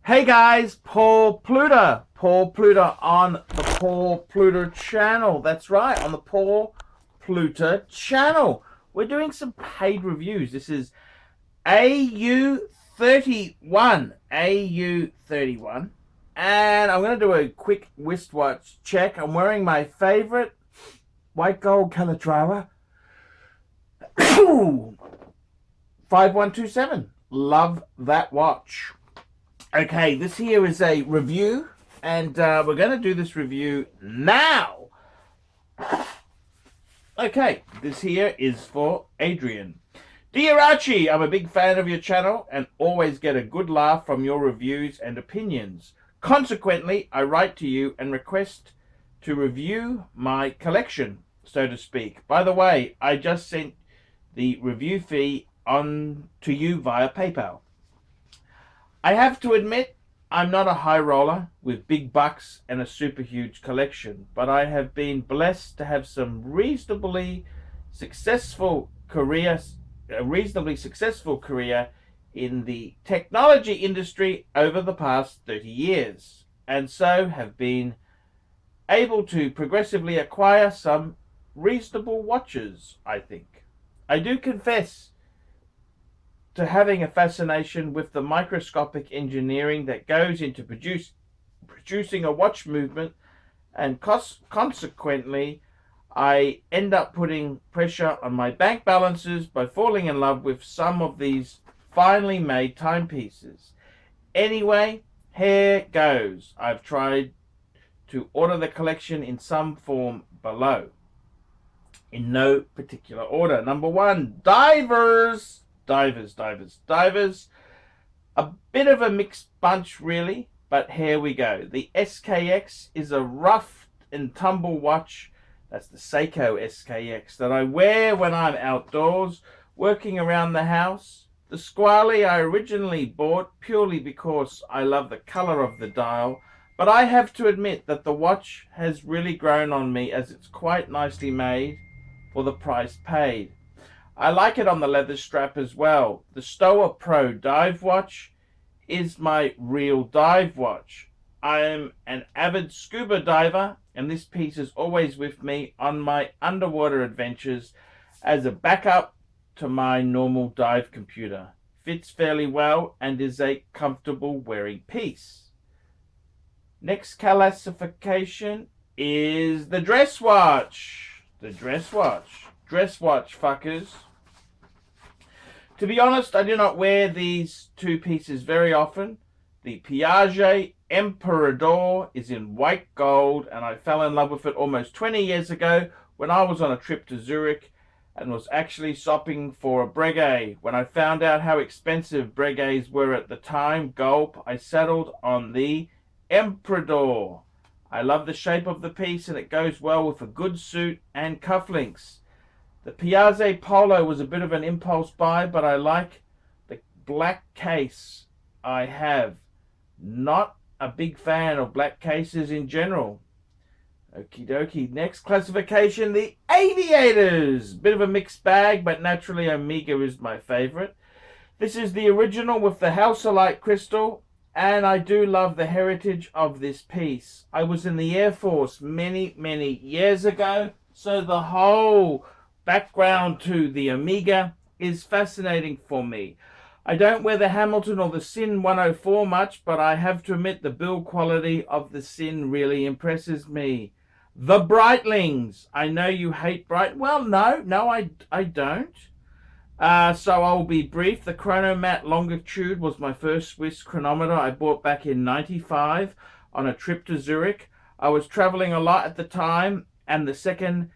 Hey guys, Paul Pluta. Paul Pluta on the Paul Pluta channel. That's right, on the Paul Pluta channel. We're doing some paid reviews. This is AU31. AU31. And I'm going to do a quick wristwatch check. I'm wearing my favorite white gold Calatrava. 5127. Love that watch. Okay, this here is a review, and we're going to do this review now. Okay, this here is for Adrian. Dear Archie, I'm a big fan of your channel and always get a good laugh from your reviews and opinions. Consequently, I write to you and request to review my collection, so to speak. By the way, I just sent the review fee on to you via PayPal. I have to admit, I'm not a high roller with big bucks and a super huge collection, but I have been blessed to have some reasonably successful career in the technology industry over the past 30 years, and so have been able to progressively acquire some reasonable watches, I think. I do confess to having a fascination with the microscopic engineering that goes into producing a watch movement, and consequently I end up putting pressure on my bank balances by falling in love with some of these finely made timepieces. Anyway, here goes. I've tried to order the collection in some form below, in no particular order. Number one, divers. Divers. A bit of a mixed bunch, really, but here we go. The SKX is a rough and tumble watch. That's the Seiko SKX that I wear when I'm outdoors, working around the house. The Squally I originally bought purely because I love the color of the dial, but I have to admit that the watch has really grown on me, as it's quite nicely made for the price paid. I like it on the leather strap as well. The Stoa Pro dive watch is my real dive watch. I am an avid scuba diver, and this piece is always with me on my underwater adventures as a backup to my normal dive computer. Fits fairly well and is a comfortable wearing piece. Next classification is the dress watch. The dress watch. Dress watch, fuckers. To be honest, I do not wear these two pieces very often. The Piaget Emperador is in white gold, and I fell in love with it almost 20 years ago when I was on a trip to Zurich and was actually shopping for a Breguet. When I found out how expensive Breguets were at the time, gulp, I settled on the Emperador. I love the shape of the piece, and it goes well with a good suit and cufflinks. The Piaget Polo was a bit of an impulse buy, but I like the black case I have. Not a big fan of black cases in general. Okie dokie. Next classification, the Aviators. Bit of a mixed bag, but naturally Omega is my favorite. This is the original with the Halcyon crystal, and I do love the heritage of this piece. I was in the Air Force many years ago, so the whole background to the Omega is fascinating for me. I don't wear the Hamilton or the Sin 104 much, but I have to admit the build quality of the Sin really impresses me. The Breitlings. I know you hate Well, no, I don't. So I'll be brief. The Chronomat Longitude was my first Swiss chronometer I bought back in '95 on a trip to Zurich. I was traveling a lot at the time, and the second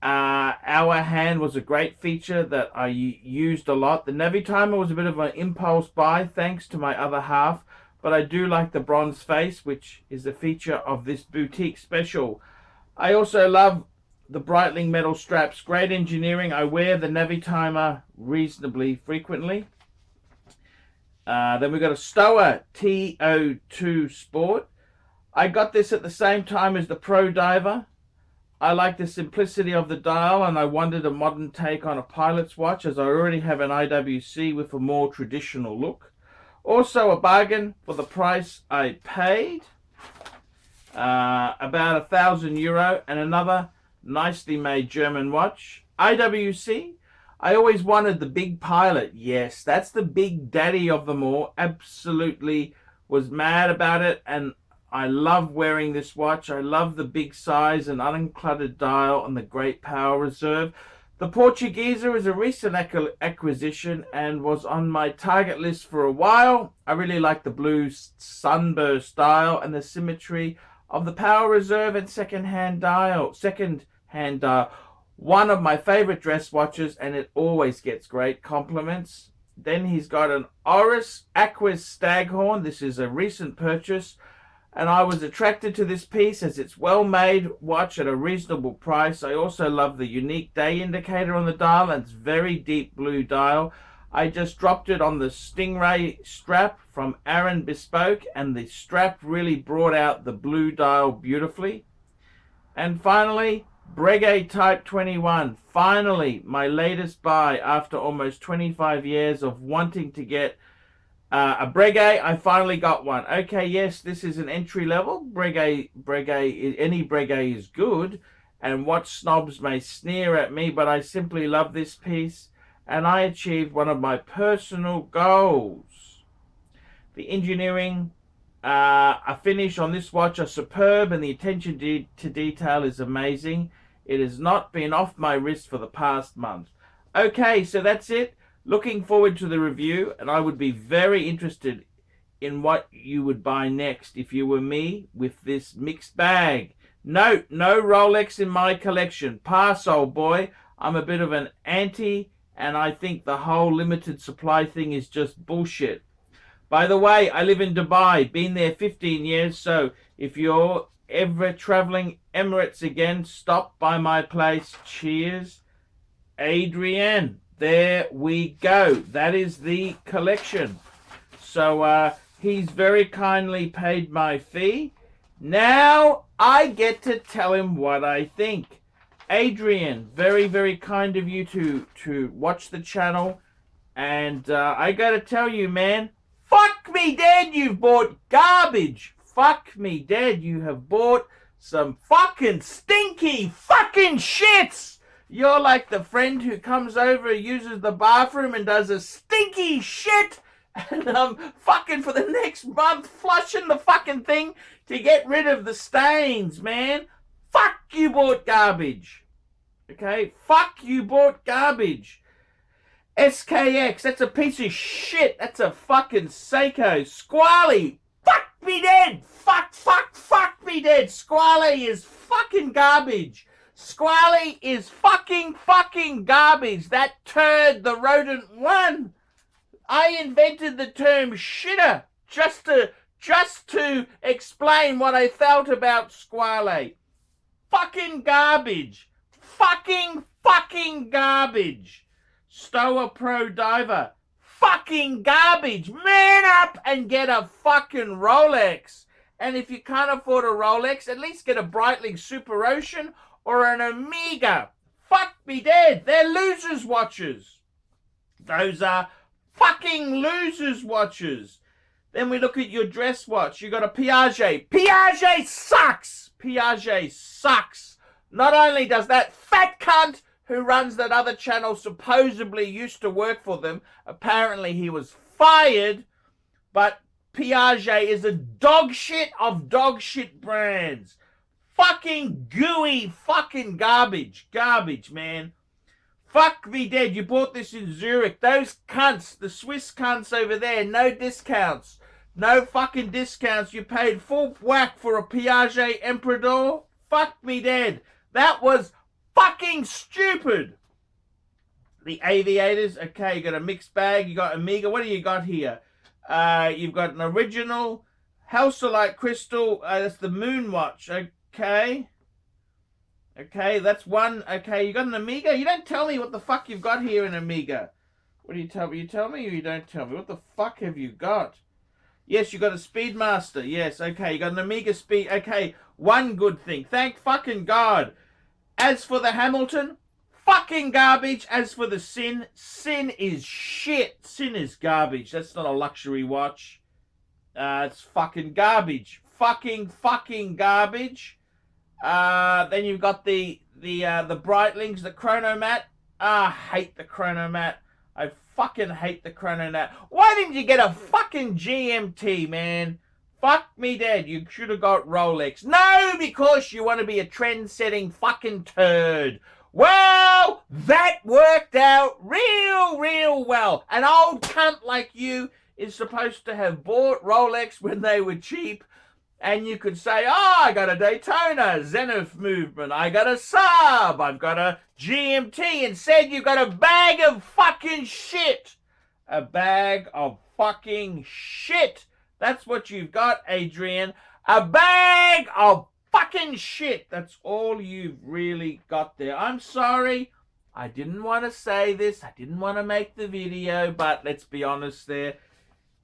hour hand was a great feature that I used a lot. The Navitimer was a bit of an impulse buy thanks to my other half, but I do like the bronze face, which is a feature of this boutique special. I also love the Breitling metal straps. Great engineering. I wear the Navitimer reasonably frequently. Then we've got a Stoa TO2 Sport. I got this at the same time as the Pro Diver. I like the simplicity of the dial, and I wanted a modern take on a pilot's watch, as I already have an IWC with a more traditional look. Also a bargain for the price I paid. About €1,000, and another nicely made German watch. IWC. I always wanted the big pilot. Yes, that's the big daddy of them all. Absolutely was mad about it, and I love wearing this watch. I love the big size and uncluttered dial and the great power reserve. The Portuguesa is a recent acquisition and was on my target list for a while. I really like the blue sunburst dial and the symmetry of the power reserve and second-hand dial. One of my favorite dress watches, and it always gets great compliments. Then he's got an Oris Aquis Staghorn. This is a recent purchase, and I was attracted to this piece as it's well-made watch at a reasonable price. I also love the unique day indicator on the dial, and it's very deep blue dial. I just dropped it on the Stingray strap from Aaron Bespoke, and the strap really brought out the blue dial beautifully. And finally, Breguet Type 21. Finally, my latest buy after almost 25 years of wanting to get a Breguet. I finally got one. Okay, yes, this is an entry level. Any Breguet is good, and watch snobs may sneer at me, but I simply love this piece, and I achieved one of my personal goals. The engineering, a finish on this watch are superb, and the attention to detail is amazing. It has not been off my wrist for the past month. Okay, so that's it. Looking forward to the review, and I would be very interested in what you would buy next if you were me with this mixed bag. Note, no Rolex in my collection. Pass, old boy. I'm a bit of an anti, and I think the whole limited supply thing is just bullshit. By the way, I live in Dubai, been there 15 years, so if you're ever traveling Emirates again, stop by my place. Cheers, Adrian. There we go. That is the collection. So he's very kindly paid my fee. Now I get to tell him what I think. Adrian, very, very kind of you to watch the channel. And I gotta tell you, man, fuck me dead, you've bought garbage. Fuck me dead, you have bought some fucking stinky fucking shits. You're like the friend who comes over, uses the bathroom and does a stinky shit, and fucking for the next month flushing the fucking thing to get rid of the stains, man. Fuck, you bought garbage. Okay? Fuck, you bought garbage. SKX, that's a piece of shit. That's a fucking Seiko. Squally, fuck me dead. Fuck me dead. Squally is fucking garbage. Squally is fucking garbage. That turd, the rodent one. I invented the term shitter just to explain what I felt about Squally. Fucking garbage. Fucking garbage. Stoa Pro Diver. Fucking garbage. Man up and get a fucking Rolex. And if you can't afford a Rolex, at least get a Breitling Super Ocean or an Omega. Fuck me dead. They're losers' watches. Those are fucking losers' watches. Then we look at your dress watch. You got a Piaget. Piaget sucks. Piaget sucks. Not only does that fat cunt who runs that other channel supposedly used to work for them, apparently he was fired, but Piaget is a dog shit of dog shit brands. Fucking gooey fucking garbage. Garbage, man. Fuck me dead. You bought this in Zurich. Those cunts, the Swiss cunts over there, no discounts. No fucking discounts. You paid full whack for a Piaget Emperador. Fuck me dead. That was fucking stupid. The Aviators. Okay, you got a mixed bag. You got Omega. What do you got here? You've got an original Halcyon crystal. That's the Moon Watch. Okay. Okay, that's one. Okay, you got an Omega? You don't tell me what the fuck you've got here in Omega. What do you tell me? You tell me or you don't tell me? What the fuck have you got? Yes, you got a Speedmaster. Yes, okay. You got an Omega Speed. Okay, one good thing. Thank fucking God. As for the Hamilton, fucking garbage. As for the Sin is shit. Sin is garbage. That's not a luxury watch. It's fucking garbage. Fucking garbage. Then you've got the Breitlings, the Chronomat. I hate the Chronomat. I fucking hate the Chronomat. Why didn't you get a fucking GMT, man? Fuck me dead. You should have got Rolex. No, because you want to be a trend-setting fucking turd. Well, that worked out real well. An old cunt like you is supposed to have bought Rolex when they were cheap, and you could say, oh, I got a Daytona, Zenith movement, I got a Saab, I've got a GMT. Instead, you got a bag of fucking shit. A bag of fucking shit. That's what you've got, Adrian. A bag of fucking shit. That's all you've really got there. I'm sorry. I didn't want to say this. I didn't want to make the video, but let's be honest there.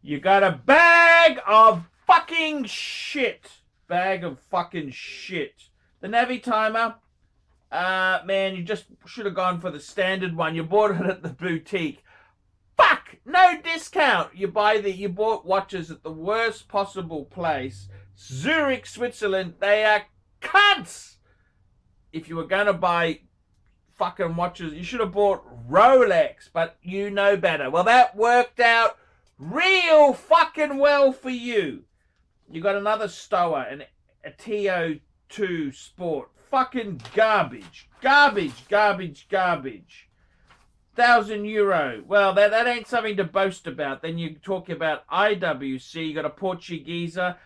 You got a bag of fucking shit. Bag of fucking shit. The Navi Timer, man, you just should have gone for the standard one. You bought it at the boutique. Fuck! No discount. You bought watches at the worst possible place. Zurich, Switzerland. They are cunts. If you were going to buy fucking watches, you should have bought Rolex, but you know better. Well, that worked out real fucking well for you. You got another Stoa, a TO2 Sport. Fucking garbage. Garbage. €1,000. Well, that ain't something to boast about. Then you talk about IWC. You got a Portuguesa.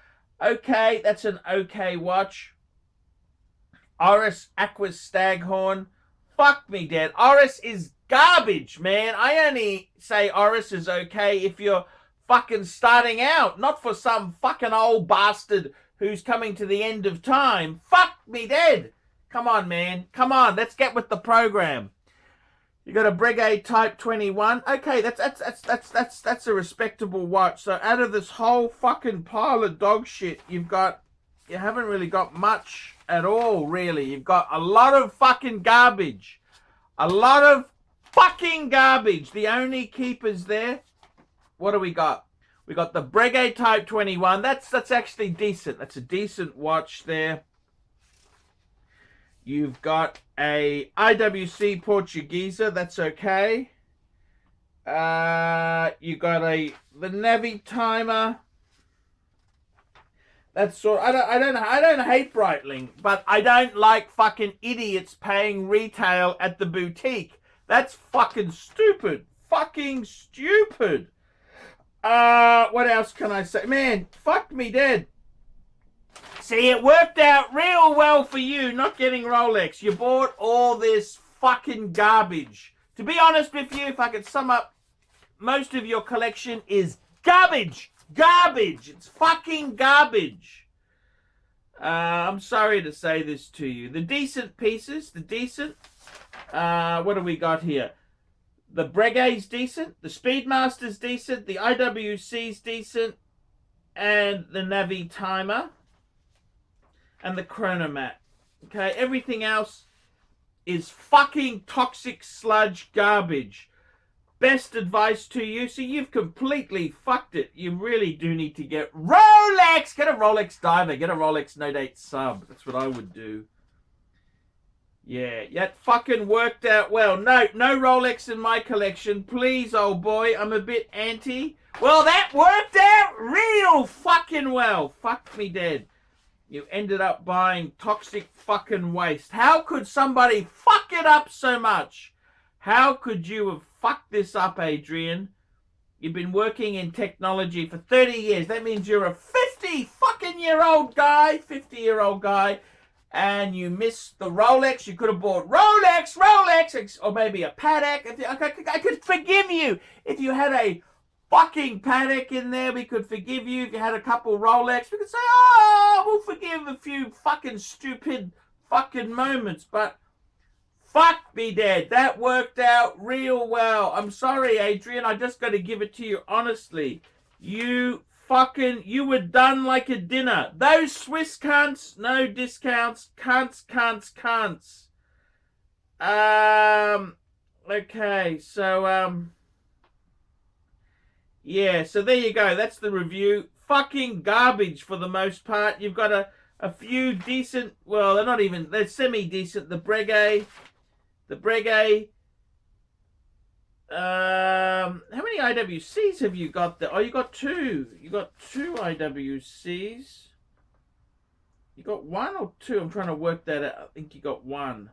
Okay, that's an okay watch. Oris Aquas Staghorn. Fuck me dead. Oris is garbage, man. I only say Oris is okay if you're fucking starting out, not for some fucking old bastard who's coming to the end of time. Fuck me dead. Come on, man. Come on. Let's get with the program. You got a Breguet Type 21. Okay, that's a respectable watch. So out of this whole fucking pile of dog shit, you haven't really got much at all, really. You've got a lot of fucking garbage. A lot of fucking garbage. The only keepers there, what do we got? We got the Breguet Type 21. That's actually decent. That's a decent watch there. You've got a IWC Portuguesa. That's okay. You got the Navi Timer. That's sort. I don't hate Breitling, but I don't like fucking idiots paying retail at the boutique. That's fucking stupid. Fucking stupid. What else can I say? Man, fuck me dead. See, it worked out real well for you not getting Rolex. You bought all this fucking garbage. To be honest with you, if I could sum up, most of your collection is garbage. Garbage. It's fucking garbage. I'm sorry to say this to you. The decent pieces, what do we got here? The Breguet's decent, the Speedmaster's decent, the IWC's decent, and the Navi Timer, and the Chronomat. Okay, everything else is fucking toxic sludge garbage. Best advice to you, so you've completely fucked it. You really do need to get Rolex. Get a Rolex Diver. Get a Rolex No Date Sub. That's what I would do. Yeah, that fucking worked out well. No Rolex in my collection. Please, old boy. I'm a bit anti. Well, that worked out real fucking well. Fuck me dead. You ended up buying toxic fucking waste. How could somebody fuck it up so much? How could you have fucked this up, Adrian? You've been working in technology for 30 years. That means you're a 50-fucking-year-old guy, 50-year-old guy, and you missed the Rolex. You could have bought Rolex, or maybe a Patek. I could forgive you if you had a fucking Patek in there. We could forgive you if you had a couple Rolex. We could say, oh, we'll forgive a few fucking stupid fucking moments, but fuck me dead. That worked out real well. I'm sorry, Adrian. I just got to give it to you honestly. You were done like a dinner. Those Swiss cunts, no discounts. Cunts. Okay, so yeah, so there you go. That's the review. Fucking garbage for the most part. You've got a few decent, well, they're not even, they're semi-decent. The Breguet. How many IWCs have you got there? Oh, you got two. You got two IWCs. You got one or two? I'm trying to work that out. I think you got one.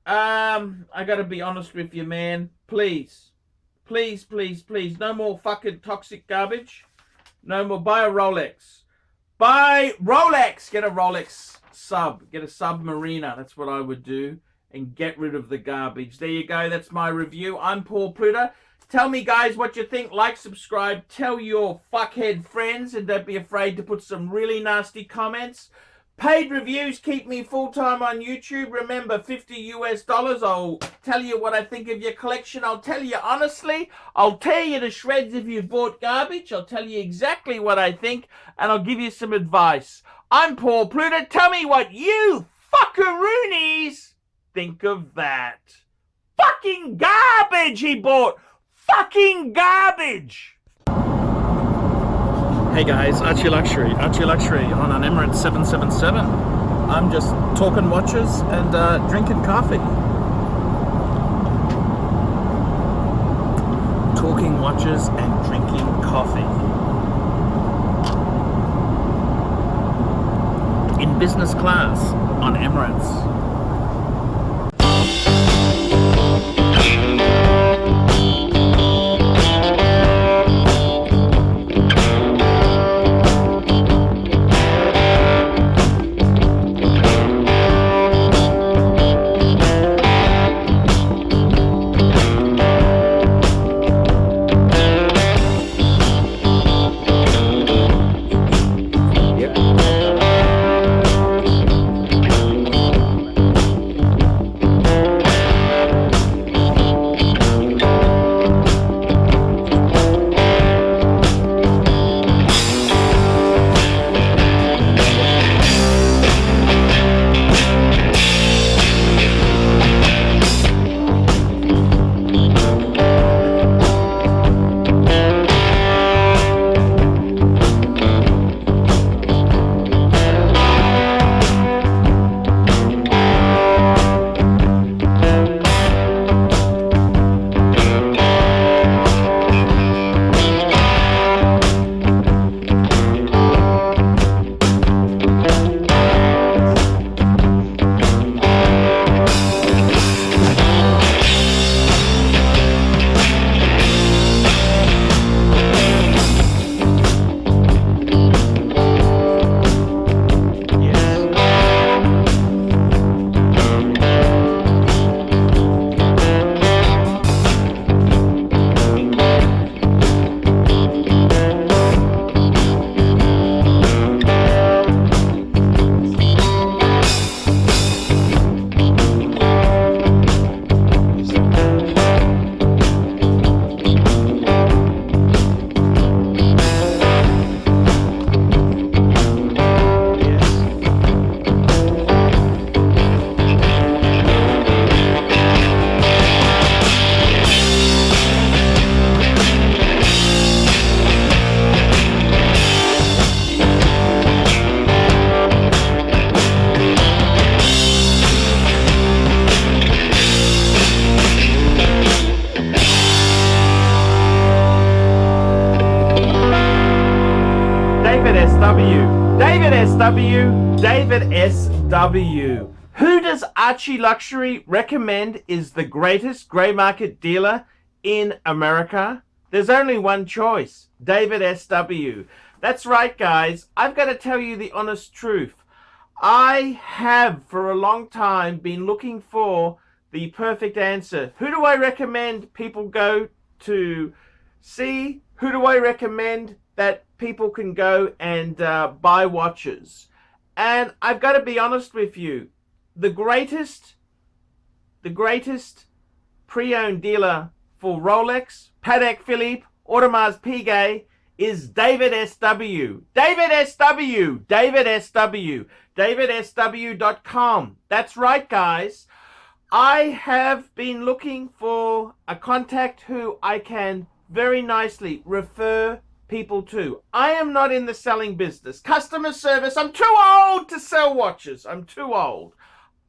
I gotta be honest with you, man. Please. Please, please, please. No more fucking toxic garbage. No more. Buy a Rolex. Buy Rolex. Get a Rolex sub. Get a Submariner. That's what I would do. And get rid of the garbage. There you go. That's my review. I'm Paul Pluta. Tell me, guys, what you think. Like, subscribe. Tell your fuckhead friends. And don't be afraid to put some really nasty comments. Paid reviews keep me full-time on YouTube. Remember, $50 US. I'll tell you what I think of your collection. I'll tell you honestly. I'll tear you to shreds if you bought garbage. I'll tell you exactly what I think. And I'll give you some advice. I'm Paul Pluta. Tell me what you fuckaroonies think of that. Fucking garbage he bought. Fucking garbage. Hey guys, ArchieLuxury on an Emirates 777. I'm just talking watches and drinking coffee. Talking watches and drinking coffee. In business class on Emirates. David S.W. Who does ArchieLuxury recommend is the greatest grey market dealer in America? There's only one choice, David S.W. That's right, guys. I've got to tell you the honest truth. I have, for a long time, been looking for the perfect answer. Who do I recommend people go to see? Who do I recommend that people can go and buy watches? And I've got to be honest with you, the greatest pre-owned dealer for Rolex, Patek Philippe, Audemars Piguet is David S.W. David S.W. DavidSW.com. That's right, guys. I have been looking for a contact who I can very nicely refer people to. I am not in the selling business. Customer service, I'm too old to sell watches. I'm too old.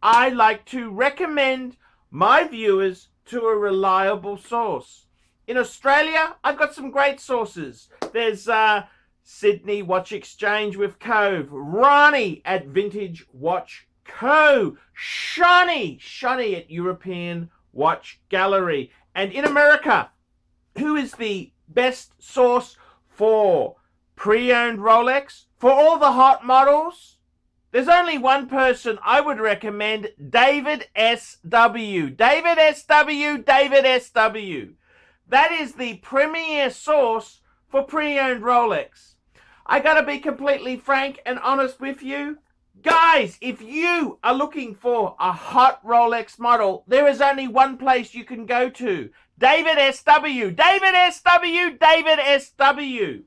I like to recommend my viewers to a reliable source. In Australia, I've got some great sources. There's Sydney Watch Exchange with Cove, Ronnie at Vintage Watch Co, Shani at European Watch Gallery. And in America, who is the best source for pre-owned Rolex? For all the hot models, there's only one person I would recommend, David S.W. David S.W. David S.W. That is the premier source for pre-owned Rolex. I gotta be completely frank and honest with you. Guys, if you are looking for a hot Rolex model, there is only one place you can go to. David S.W. David S.W. David S.W.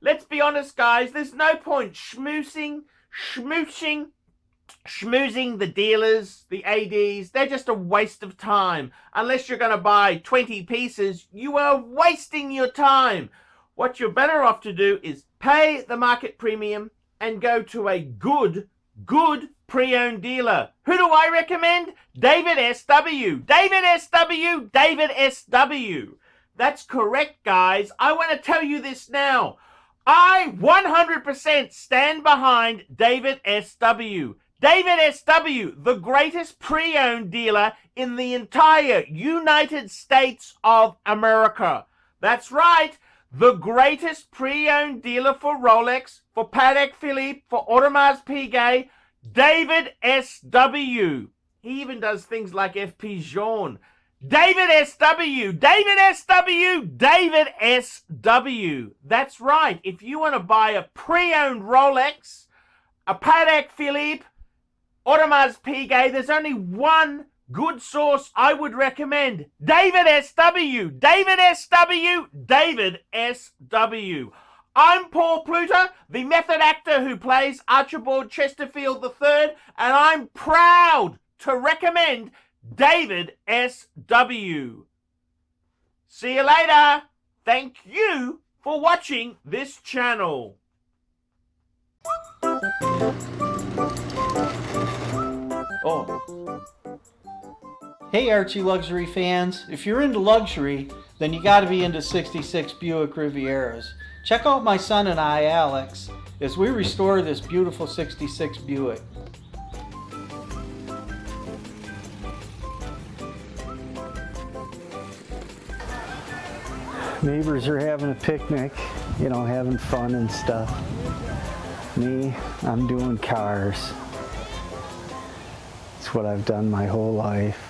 Let's be honest, guys. There's no point schmoozing the dealers, the ADs. They're just a waste of time. Unless you're going to buy 20 pieces, you are wasting your time. What you're better off to do is pay the market premium and go to a good pre-owned dealer. Who do I recommend? David S.W. David S.W. David S.W. That's correct, guys. I want to tell you this now. I 100% stand behind David S.W. David S.W., the greatest pre-owned dealer in the entire United States of America. That's right. The greatest pre-owned dealer for Rolex, for Patek Philippe, for Audemars Piguet, David S.W. He even does things like FP Journe. David S.W. David S.W. David S.W. That's right. If you want to buy a pre-owned Rolex, a Patek Philippe, Audemars Piguet, there's only one good source I would recommend. David S.W. David S.W. David S.W. I'm Paul Pluta, the method actor who plays Archibald Chesterfield III, and I'm proud to recommend David S.W. See you later. Thank you for watching this channel. Hey Archie Luxury fans, if you're into luxury, then you gotta be into 66 Buick Rivieras. Check out my son and I, Alex, as we restore this beautiful 66 Buick. Neighbors are having a picnic, you know, having fun and stuff. Me, I'm doing cars. It's what I've done my whole life.